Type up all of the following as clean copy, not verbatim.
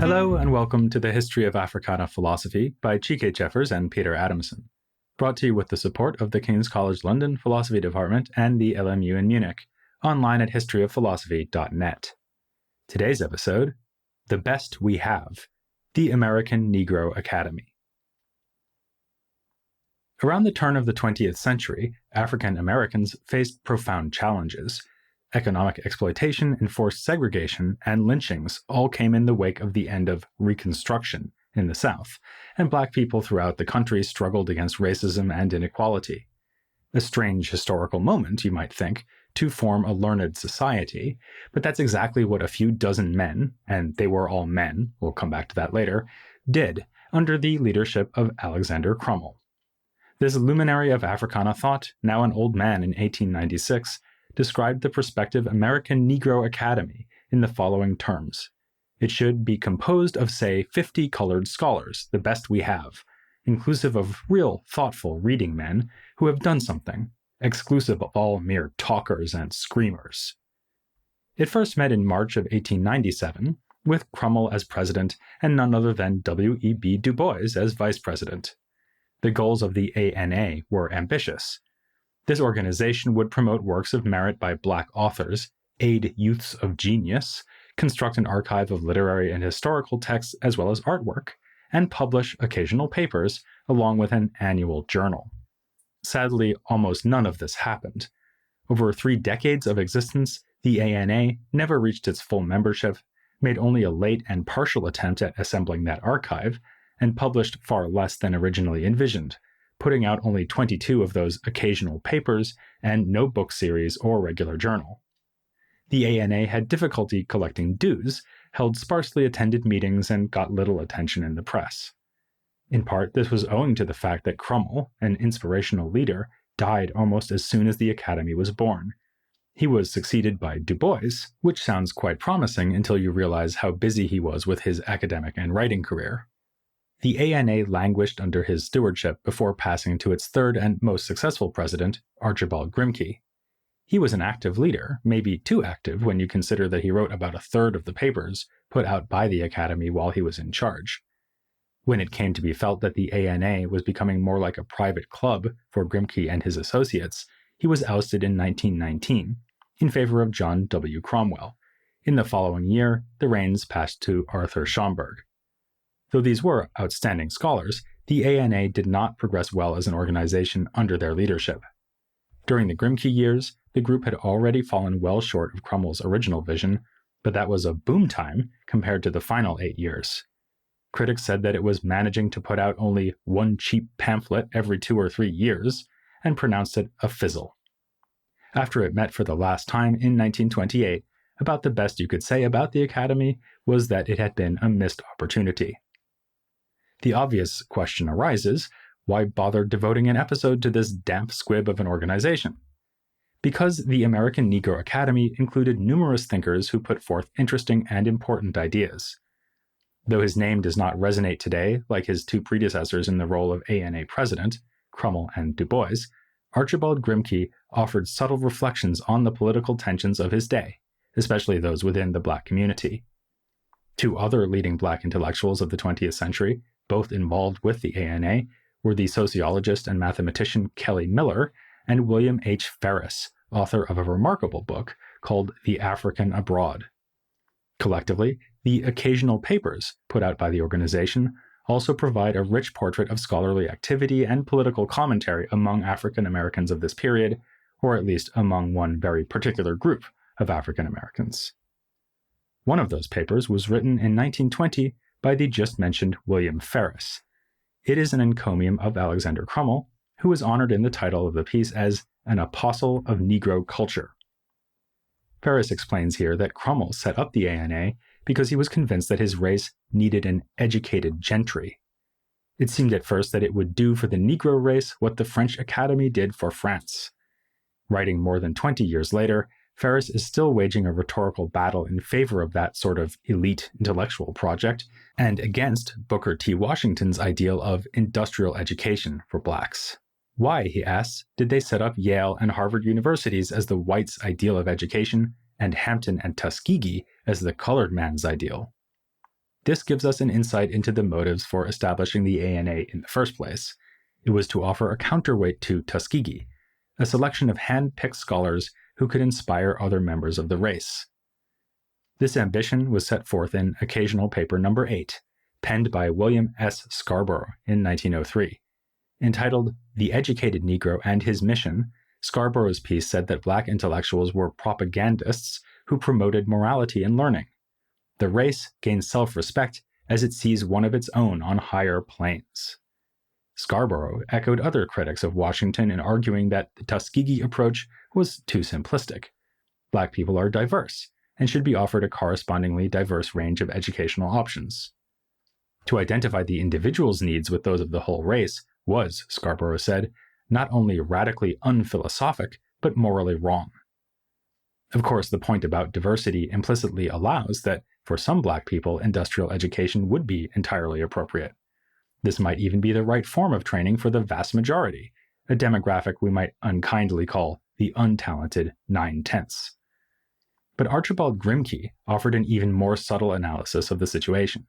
Hello and welcome to the History of Africana Philosophy by Chike Jeffers and Peter Adamson, brought to you with the support of the King's College London Philosophy Department and the LMU in Munich, online at historyofphilosophy.net. Today's episode, The Best We Have, the American Negro Academy. Around the turn of the 20th century, African Americans faced profound challenges. Economic exploitation, enforced segregation, and lynchings all came in the wake of the end of Reconstruction in the South, and Black people throughout the country struggled against racism and inequality. A strange historical moment, you might think, to form a learned society, but that's exactly what a few dozen men, and they were all men, we'll come back to that later, did under the leadership of Alexander Crummell. This luminary of Africana thought, now an old man in 1896, described the prospective American Negro Academy in the following terms. It should be composed of, say, 50 colored scholars, the best we have, inclusive of real, thoughtful reading men who have done something, exclusive of all mere talkers and screamers. It first met in March of 1897, with Crummell as president and none other than W.E.B. Du Bois as vice president. The goals of the ANA were ambitious. This organization would promote works of merit by Black authors, aid youths of genius, construct an archive of literary and historical texts as well as artwork, and publish occasional papers along with an annual journal. Sadly, almost none of this happened. Over 3 decades of existence, the ANA never reached its full membership, made only a late and partial attempt at assembling that archive, and published far less than originally envisioned, putting out only 22 of those occasional papers and no book series or regular journal. The ANA had difficulty collecting dues, held sparsely attended meetings, and got little attention in the press. In part, this was owing to the fact that Crummell, an inspirational leader, died almost as soon as the Academy was born. He was succeeded by Du Bois, which sounds quite promising until you realize how busy he was with his academic and writing career. The ANA languished under his stewardship before passing to its third and most successful president, Archibald Grimké. He was an active leader, maybe too active when you consider that he wrote about a third of the papers put out by the Academy while he was in charge. When it came to be felt that the ANA was becoming more like a private club for Grimké and his associates, he was ousted in 1919 in favor of John W. Cromwell. In the following year, the reins passed to Arthur Schomburg. Though these were outstanding scholars, the ANA did not progress well as an organization under their leadership. During the Grimké years, the group had already fallen well short of Crummell's original vision, but that was a boom time compared to the final 8 years. Critics said that it was managing to put out only one cheap pamphlet every 2 or 3 years, and pronounced it a fizzle. After it met for the last time in 1928, about the best you could say about the Academy was that it had been a missed opportunity. The obvious question arises, why bother devoting an episode to this damp squib of an organization? Because the American Negro Academy included numerous thinkers who put forth interesting and important ideas. Though his name does not resonate today like his 2 predecessors in the role of ANA president, Crummell and Du Bois, Archibald Grimké offered subtle reflections on the political tensions of his day, especially those within the Black community. 2 other leading Black intellectuals of the 20th century, both involved with the ANA, were the sociologist and mathematician Kelly Miller and William H. Ferris, author of a remarkable book called The African Abroad. Collectively, the occasional papers put out by the organization also provide a rich portrait of scholarly activity and political commentary among African Americans of this period, or at least among one very particular group of African Americans. One of those papers was written in 1920 by the just-mentioned William Ferris. It is an encomium of Alexander Crummell, who is honored in the title of the piece as an apostle of Negro culture. Ferris explains here that Crummell set up the ANA because he was convinced that his race needed an educated gentry. It seemed at first that it would do for the Negro race what the French Academy did for France. Writing more than 20 years later, Ferris is still waging a rhetorical battle in favor of that sort of elite intellectual project, and against Booker T. Washington's ideal of industrial education for Blacks. Why, he asks, did they set up Yale and Harvard universities as the white's ideal of education, and Hampton and Tuskegee as the colored man's ideal? This gives us an insight into the motives for establishing the ANA in the first place. It was to offer a counterweight to Tuskegee, a selection of hand-picked scholars who could inspire other members of the race. This ambition was set forth in Occasional Paper No. 8, penned by William S. Scarborough in 1903. Entitled The Educated Negro and His Mission, Scarborough's piece said that black intellectuals were propagandists who promoted morality and learning. The race gains self-respect as it sees one of its own on higher planes. Scarborough echoed other critics of Washington in arguing that the Tuskegee approach was too simplistic. Black people are diverse and should be offered a correspondingly diverse range of educational options. To identify the individual's needs with those of the whole race was, Scarborough said, not only radically unphilosophic, but morally wrong. Of course, the point about diversity implicitly allows that, for some black people, industrial education would be entirely appropriate. This might even be the right form of training for the vast majority, a demographic we might unkindly call the untalented 9/10. But Archibald Grimké offered an even more subtle analysis of the situation.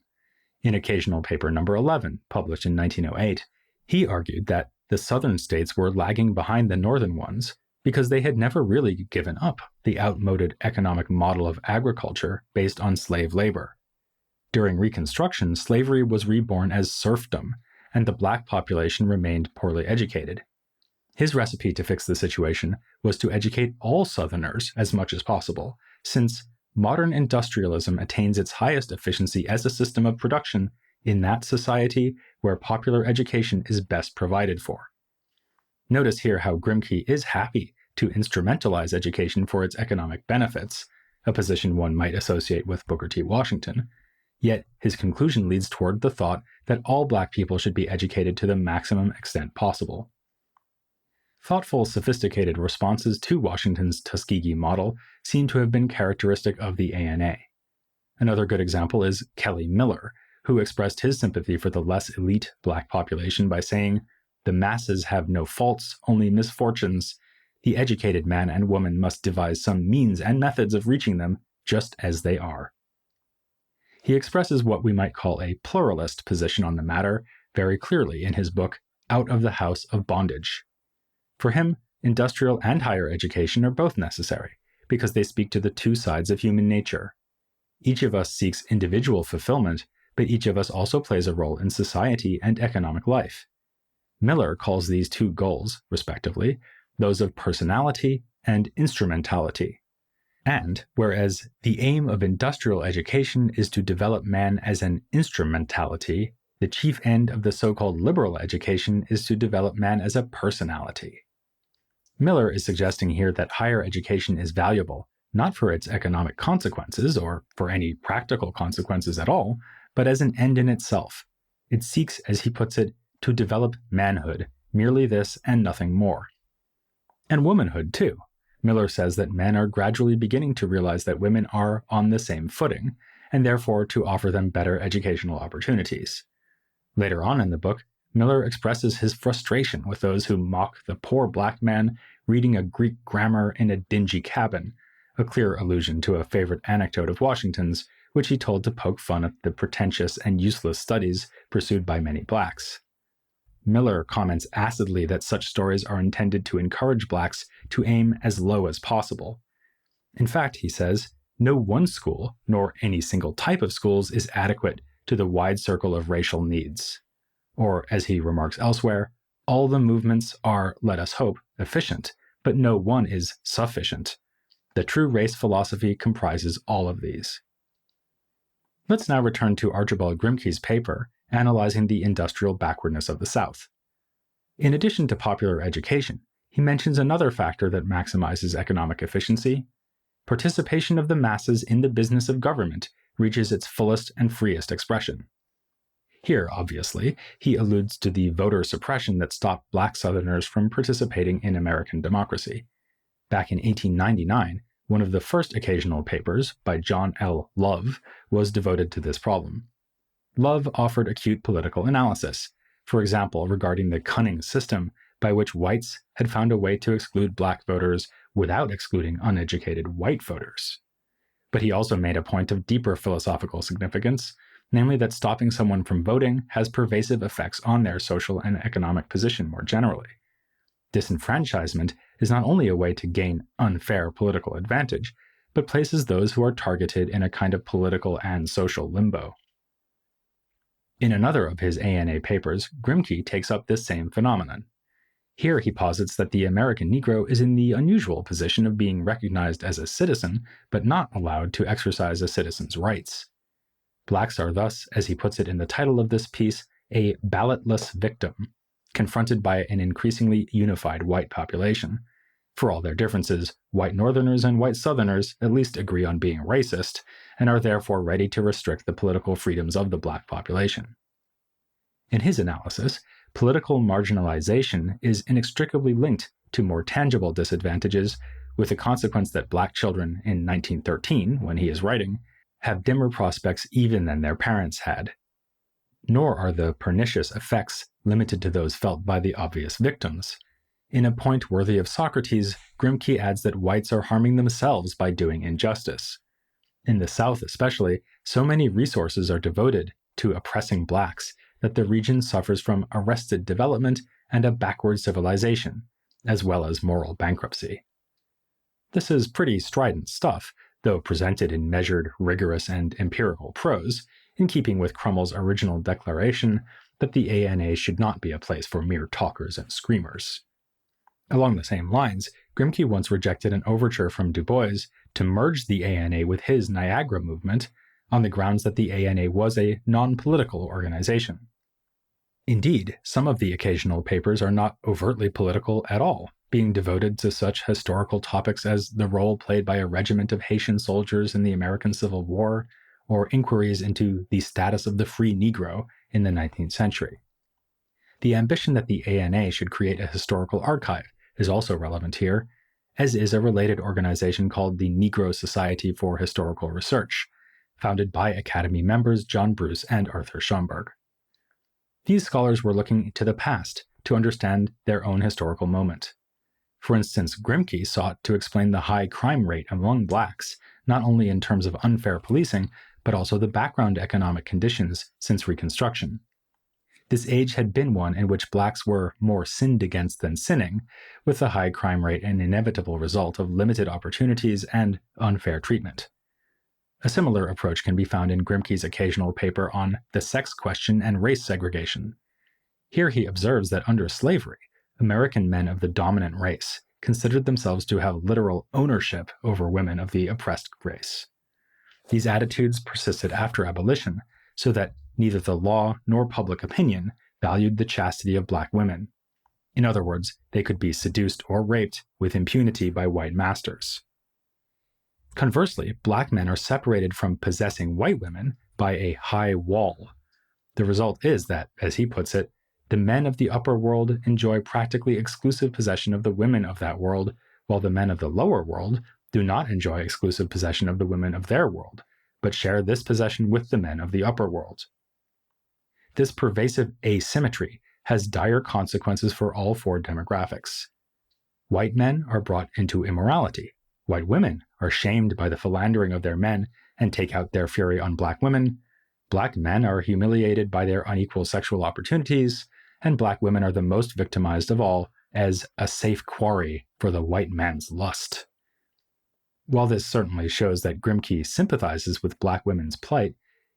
In Occasional Paper No. 11, published in 1908, he argued that the southern states were lagging behind the northern ones because they had never really given up the outmoded economic model of agriculture based on slave labor. During Reconstruction, slavery was reborn as serfdom, and the black population remained poorly educated. His recipe to fix the situation was to educate all Southerners as much as possible, since modern industrialism attains its highest efficiency as a system of production in that society where popular education is best provided for. Notice here how Grimké is happy to instrumentalize education for its economic benefits, a position one might associate with Booker T. Washington, yet his conclusion leads toward the thought that all black people should be educated to the maximum extent possible. Thoughtful, sophisticated responses to Washington's Tuskegee model seem to have been characteristic of the ANA. Another good example is Kelly Miller, who expressed his sympathy for the less elite black population by saying, "The masses have no faults, only misfortunes. The educated man and woman must devise some means and methods of reaching them just as they are." He expresses what we might call a pluralist position on the matter very clearly in his book, Out of the House of Bondage. For him, industrial and higher education are both necessary, because they speak to the two sides of human nature. Each of us seeks individual fulfillment, but each of us also plays a role in society and economic life. Miller calls these two goals, respectively, those of personality and instrumentality. And, whereas the aim of industrial education is to develop man as an instrumentality, the chief end of the so-called liberal education is to develop man as a personality. Miller is suggesting here that higher education is valuable, not for its economic consequences or for any practical consequences at all, but as an end in itself. It seeks, as he puts it, to develop manhood, merely this and nothing more. And womanhood, too. Miller says that men are gradually beginning to realize that women are on the same footing, and therefore to offer them better educational opportunities. Later on in the book, Miller expresses his frustration with those who mock the poor black man reading a Greek grammar in a dingy cabin, a clear allusion to a favorite anecdote of Washington's, which he told to poke fun at the pretentious and useless studies pursued by many blacks. Miller comments acidly that such stories are intended to encourage blacks to aim as low as possible. In fact, he says, no one school, nor any single type of schools, is adequate to the wide circle of racial needs. Or, as he remarks elsewhere, all the movements are, let us hope, efficient, but no one is sufficient. The true race philosophy comprises all of these. Let's now return to Archibald Grimké's paper, analyzing the industrial backwardness of the South. In addition to popular education, he mentions another factor that maximizes economic efficiency. Participation of the masses in the business of government reaches its fullest and freest expression. Here, obviously, he alludes to the voter suppression that stopped black Southerners from participating in American democracy. Back in 1899, one of the first occasional papers, by John L. Love, was devoted to this problem. Love offered acute political analysis, for example regarding the cunning system by which whites had found a way to exclude black voters without excluding uneducated white voters. But he also made a point of deeper philosophical significance, namely that stopping someone from voting has pervasive effects on their social and economic position more generally. Disenfranchisement is not only a way to gain unfair political advantage, but places those who are targeted in a kind of political and social limbo. In another of his ANA papers, Grimké takes up this same phenomenon. Here he posits that the American Negro is in the unusual position of being recognized as a citizen, but not allowed to exercise a citizen's rights. Blacks are thus, as he puts it in the title of this piece, a ballotless victim, confronted by an increasingly unified white population. For all their differences, white Northerners and white Southerners at least agree on being racist, and are therefore ready to restrict the political freedoms of the black population. In his analysis, political marginalization is inextricably linked to more tangible disadvantages, with the consequence that black children in 1913, when he is writing, have dimmer prospects even than their parents had. Nor are the pernicious effects limited to those felt by the obvious victims. In a point worthy of Socrates, Grimké adds that whites are harming themselves by doing injustice. In the South especially, so many resources are devoted to oppressing blacks that the region suffers from arrested development and a backward civilization, as well as moral bankruptcy. This is pretty strident stuff, though presented in measured, rigorous, and empirical prose, in keeping with Cromwell's original declaration that the ANA should not be a place for mere talkers and screamers. Along the same lines, Grimké once rejected an overture from Du Bois to merge the ANA with his Niagara movement on the grounds that the ANA was a non-political organization. Indeed, some of the occasional papers are not overtly political at all, being devoted to such historical topics as the role played by a regiment of Haitian soldiers in the American Civil War, or inquiries into the status of the free Negro in the 19th century. The ambition that the ANA should create a historical archive is also relevant here, as is a related organization called the Negro Society for Historical Research, founded by Academy members John Bruce and Arthur Schomburg. These scholars were looking to the past to understand their own historical moment. For instance, Grimké sought to explain the high crime rate among blacks, not only in terms of unfair policing, but also the background economic conditions since Reconstruction. This age had been one in which blacks were more sinned against than sinning, with the high crime rate an inevitable result of limited opportunities and unfair treatment. A similar approach can be found in Grimké's occasional paper on the sex question and race segregation. Here he observes that under slavery, American men of the dominant race considered themselves to have literal ownership over women of the oppressed race. These attitudes persisted after abolition, so that neither the law nor public opinion valued the chastity of black women. In other words, they could be seduced or raped with impunity by white masters. Conversely, black men are separated from possessing white women by a high wall. The result is that, as he puts it, the men of the upper world enjoy practically exclusive possession of the women of that world, while the men of the lower world do not enjoy exclusive possession of the women of their world, but share this possession with the men of the upper world. This pervasive asymmetry has dire consequences for all four demographics. White men are brought into immorality. White women are shamed by the philandering of their men and take out their fury on black women. Black men are humiliated by their unequal sexual opportunities, and black women are the most victimized of all as a safe quarry for the white man's lust. While this certainly shows that Grimké sympathizes with black women's plight,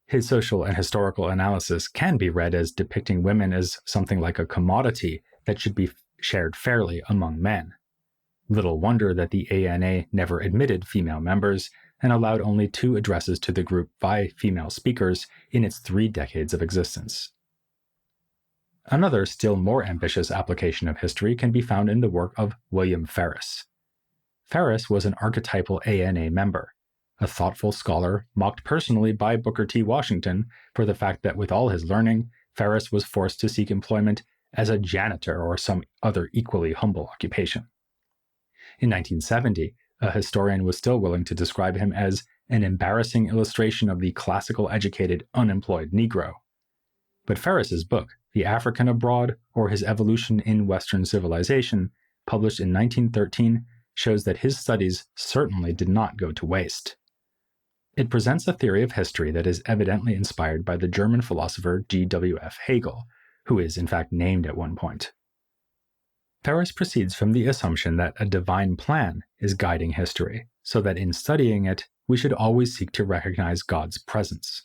his social and historical analysis can be read as depicting women as something like a commodity that should be shared fairly among men. Little wonder that the ANA never admitted female members and allowed only 2 addresses to the group by female speakers in its 3 decades of existence. Another still more ambitious application of history can be found in the work of William Ferris. Ferris was an archetypal ANA member, a thoughtful scholar mocked personally by Booker T. Washington for the fact that with all his learning, Ferris was forced to seek employment as a janitor or some other equally humble occupation. In 1970, a historian was still willing to describe him as an embarrassing illustration of the classical educated unemployed Negro. But Ferris's book, The African Abroad, or His Evolution in Western Civilization, published in 1913, shows that his studies certainly did not go to waste. It presents a theory of history that is evidently inspired by the German philosopher G.W.F. Hegel, who is in fact named at one point. Ferris proceeds from the assumption that a divine plan is guiding history, so that in studying it, we should always seek to recognize God's presence.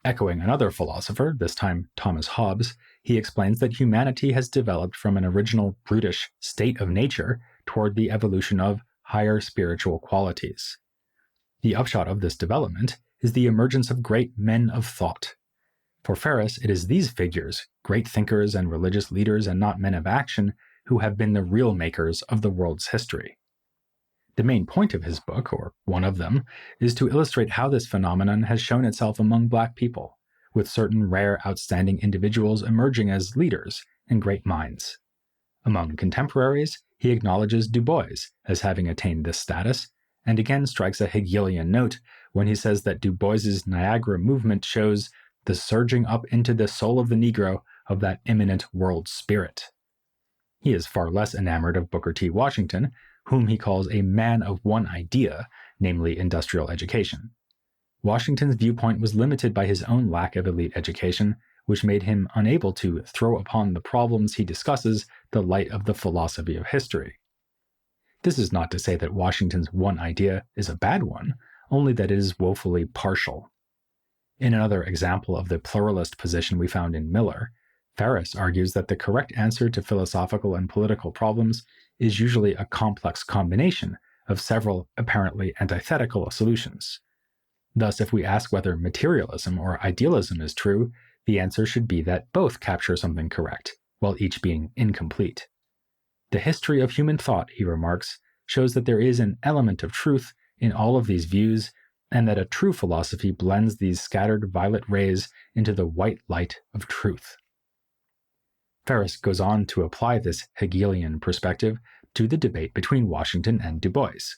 Echoing another philosopher, this time Thomas Hobbes, he explains that humanity has developed from an original brutish state of nature toward the evolution of higher spiritual qualities. The upshot of this development is the emergence of great men of thought. For Ferris, it is these figures, great thinkers and religious leaders and not men of action, who have been the real makers of the world's history. The main point of his book, or one of them, is to illustrate how this phenomenon has shown itself among Black people, with certain rare outstanding individuals emerging as leaders and great minds. Among contemporaries, he acknowledges Du Bois as having attained this status, and again strikes a Hegelian note when he says that Du Bois's Niagara movement shows the surging up into the soul of the Negro of that imminent world spirit. He is far less enamored of Booker T. Washington, whom he calls a man of one idea, namely industrial education. Washington's viewpoint was limited by his own lack of elite education, which made him unable to throw upon the problems he discusses the light of the philosophy of history. This is not to say that Washington's one idea is a bad one, only that it is woefully partial. In another example of the pluralist position we found in Miller, Ferris argues that the correct answer to philosophical and political problems is usually a complex combination of several apparently antithetical solutions. Thus, if we ask whether materialism or idealism is true, the answer should be that both capture something correct, while each being incomplete. The history of human thought, he remarks, shows that there is an element of truth in all of these views, and that a true philosophy blends these scattered violet rays into the white light of truth. Ferris goes on to apply this Hegelian perspective to the debate between Washington and Du Bois.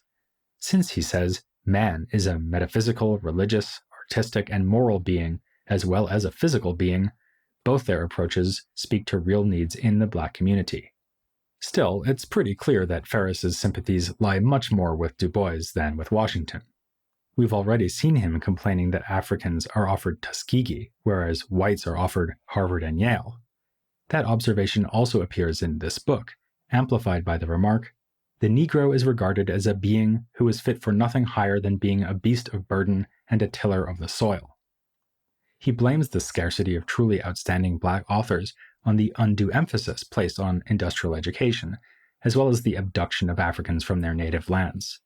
Since, he says, man is a metaphysical, religious, artistic, and moral being, as well as a physical being, both their approaches speak to real needs in the Black community. Still, it's pretty clear that Ferris's sympathies lie much more with Du Bois than with Washington. We've already seen him complaining that Africans are offered Tuskegee, whereas whites are offered Harvard and Yale. That observation also appears in this book, amplified by the remark, "The Negro is regarded as a being who is fit for nothing higher than being a beast of burden and a tiller of the soil." He blames the scarcity of truly outstanding Black authors on the undue emphasis placed on industrial education, as well as the abduction of Africans from their native lands.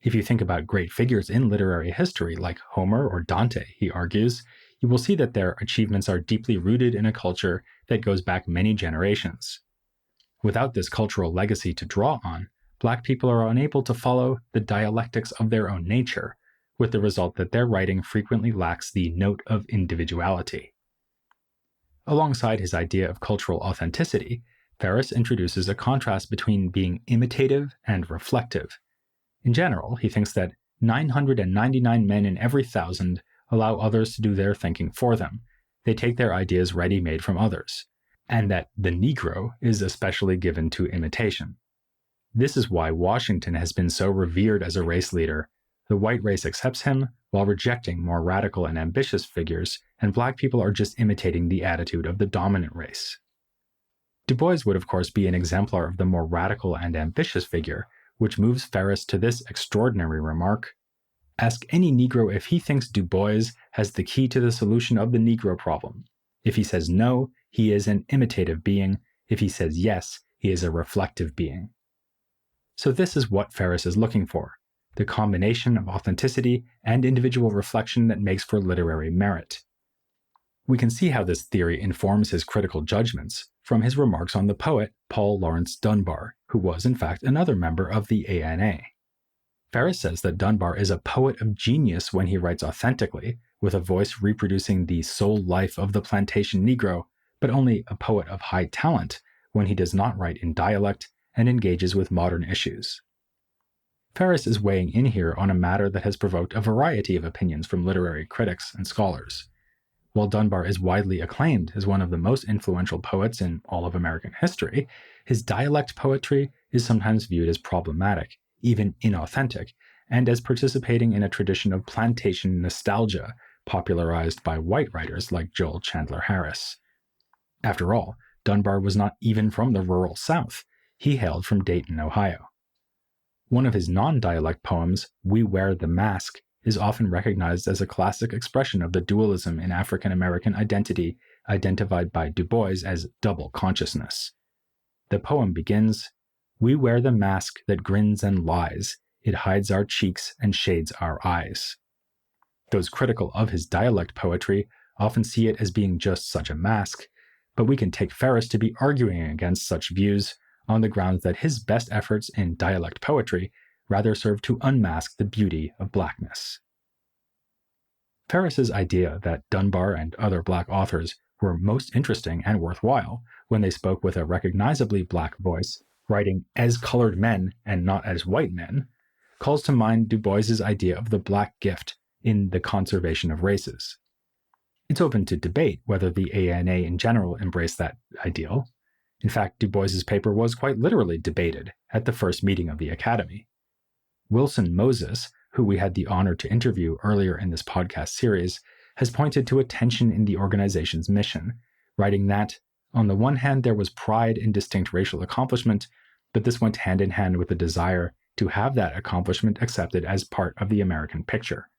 If you think about great figures in literary history like Homer or Dante, he argues, you will see that their achievements are deeply rooted in a culture that goes back many generations. Without this cultural legacy to draw on, Black people are unable to follow the dialectics of their own nature, with the result that their writing frequently lacks the note of individuality. Alongside his idea of cultural authenticity, Ferris introduces a contrast between being imitative and reflective. In general, he thinks that 999 men in every 1,000 allow others to do their thinking for them. They take their ideas ready-made from others, and that the Negro is especially given to imitation. This is why Washington has been so revered as a race leader. The white race accepts him while rejecting more radical and ambitious figures, and Black people are just imitating the attitude of the dominant race. Du Bois would of course be an exemplar of the more radical and ambitious figure, which moves Ferris to this extraordinary remark, "Ask any Negro if he thinks Du Bois has the key to the solution of the Negro problem. If he says no, he is an imitative being. If he says yes, he is a reflective being." So this is what Ferris is looking for, the combination of authenticity and individual reflection that makes for literary merit. We can see how this theory informs his critical judgments from his remarks on the poet Paul Laurence Dunbar, who was in fact another member of the ANA. Ferris says that Dunbar is a poet of genius when he writes authentically, with a voice reproducing the soul life of the plantation Negro, but only a poet of high talent when he does not write in dialect and engages with modern issues. Ferris is weighing in here on a matter that has provoked a variety of opinions from literary critics and scholars. While Dunbar is widely acclaimed as one of the most influential poets in all of American history, his dialect poetry is sometimes viewed as problematic, even inauthentic, and as participating in a tradition of plantation nostalgia popularized by white writers like Joel Chandler Harris. After all, Dunbar was not even from the rural South. He hailed from Dayton, Ohio. One of his non-dialect poems, We Wear the Mask, is often recognized as a classic expression of the dualism in African American identity identified by Du Bois as double consciousness. The poem begins, We wear the mask that grins and lies. It hides our cheeks and shades our eyes. Those critical of his dialect poetry often see it as being just such a mask, but we can take Ferris to be arguing against such views on the grounds that his best efforts in dialect poetry rather serve to unmask the beauty of blackness. Ferris's idea that Dunbar and other black authors were most interesting and worthwhile when they spoke with a recognizably black voice, writing as colored men and not as white men, calls to mind Du Bois's idea of the black gift in The Conservation of Races. It's open to debate whether the ANA in general embraced that ideal. In fact, Du Bois's paper was quite literally debated at the first meeting of the Academy. Wilson Moses, who we had the honor to interview earlier in this podcast series, has pointed to a tension in the organization's mission, writing that, on the one hand, there was pride in distinct racial accomplishment, but this went hand in hand with the desire to have that accomplishment accepted as part of the American picture.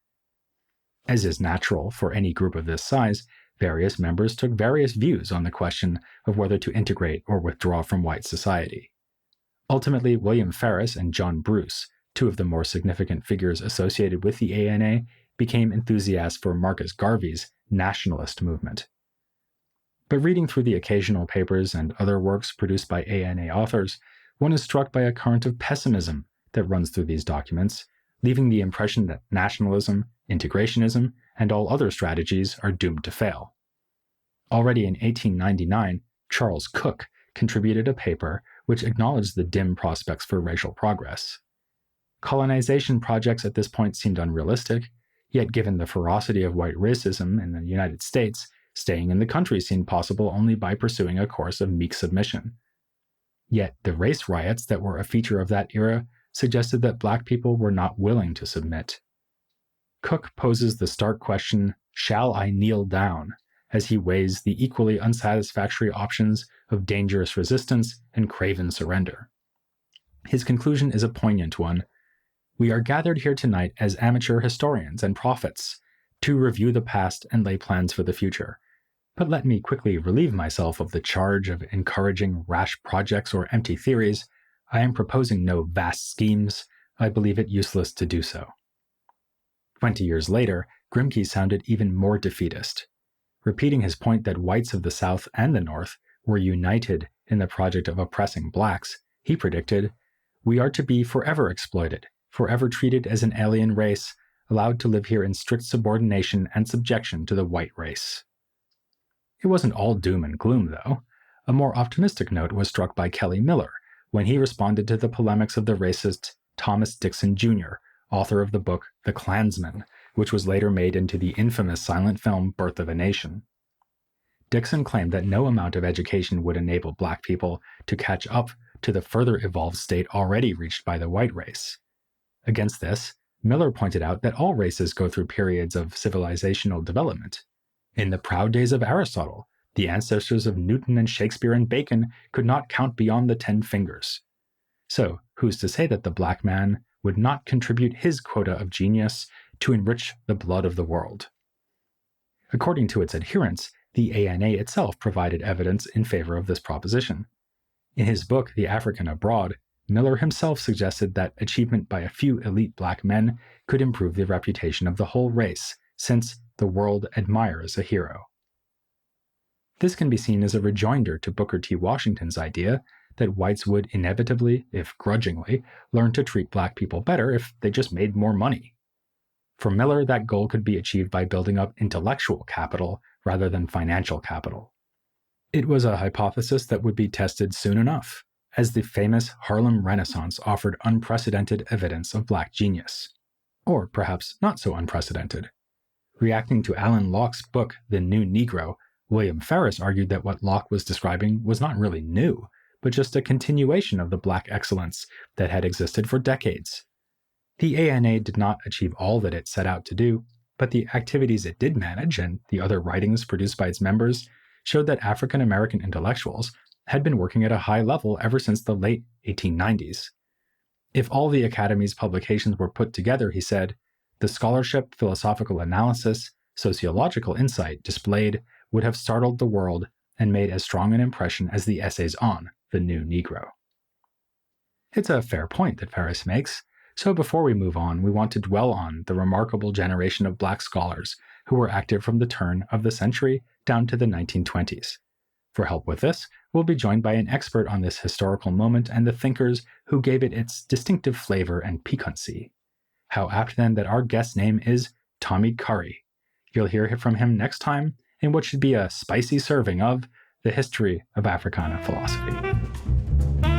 As is natural for any group of this size, various members took various views on the question of whether to integrate or withdraw from white society. Ultimately, William Ferris and John Bruce, two of the more significant figures associated with the ANA, became enthusiasts for Marcus Garvey's nationalist movement. But reading through the occasional papers and other works produced by ANA authors, one is struck by a current of pessimism that runs through these documents, leaving the impression that nationalism, integrationism, and all other strategies are doomed to fail. Already in 1899, Charles Cook contributed a paper which acknowledged the dim prospects for racial progress. Colonization projects at this point seemed unrealistic, yet given the ferocity of white racism in the United States, staying in the country seemed possible only by pursuing a course of meek submission. Yet the race riots that were a feature of that era suggested that black people were not willing to submit. Cook poses the stark question, shall I kneel down, as he weighs the equally unsatisfactory options of dangerous resistance and craven surrender. His conclusion is a poignant one. We are gathered here tonight as amateur historians and prophets to review the past and lay plans for the future. But let me quickly relieve myself of the charge of encouraging rash projects or empty theories. I am proposing no vast schemes. I believe it useless to do so. 20 years later, Grimké sounded even more defeatist. Repeating his point that whites of the South and the North were united in the project of oppressing blacks, he predicted, we are to be forever exploited, forever treated as an alien race, allowed to live here in strict subordination and subjection to the white race. It wasn't all doom and gloom, though. A more optimistic note was struck by Kelly Miller when he responded to the polemics of the racist Thomas Dixon Jr., author of the book The Klansman, which was later made into the infamous silent film Birth of a Nation. Dixon claimed that no amount of education would enable black people to catch up to the further evolved state already reached by the white race. Against this, Miller pointed out that all races go through periods of civilizational development. In the proud days of Aristotle, the ancestors of Newton and Shakespeare and Bacon could not count beyond the 10 fingers. So, who's to say that the black man would not contribute his quota of genius to enrich the blood of the world? According to its adherents, the ANA itself provided evidence in favor of this proposition. In his book, The African Abroad, Miller himself suggested that achievement by a few elite black men could improve the reputation of the whole race, since the world admires a hero. This can be seen as a rejoinder to Booker T. Washington's idea that whites would inevitably, if grudgingly, learn to treat black people better if they just made more money. For Miller, that goal could be achieved by building up intellectual capital rather than financial capital. It was a hypothesis that would be tested soon enough, as the famous Harlem Renaissance offered unprecedented evidence of black genius. Or perhaps not so unprecedented. Reacting to Alan Locke's book, The New Negro, William Ferris argued that what Locke was describing was not really new, but just a continuation of the black excellence that had existed for decades. The ANA did not achieve all that it set out to do, but the activities it did manage and the other writings produced by its members showed that African American intellectuals had been working at a high level ever since the late 1890s. If all the Academy's publications were put together, he said, the scholarship, philosophical analysis, sociological insight displayed would have startled the world and made as strong an impression as the essays on The New Negro. It's a fair point that Ferris makes, so before we move on, we want to dwell on the remarkable generation of black scholars who were active from the turn of the century down to the 1920s. For help with this, we'll be joined by an expert on this historical moment and the thinkers who gave it its distinctive flavor and piquancy. How apt then that our guest's name is Tommy Curry. You'll hear from him next time in what should be a spicy serving of the history of Africana philosophy.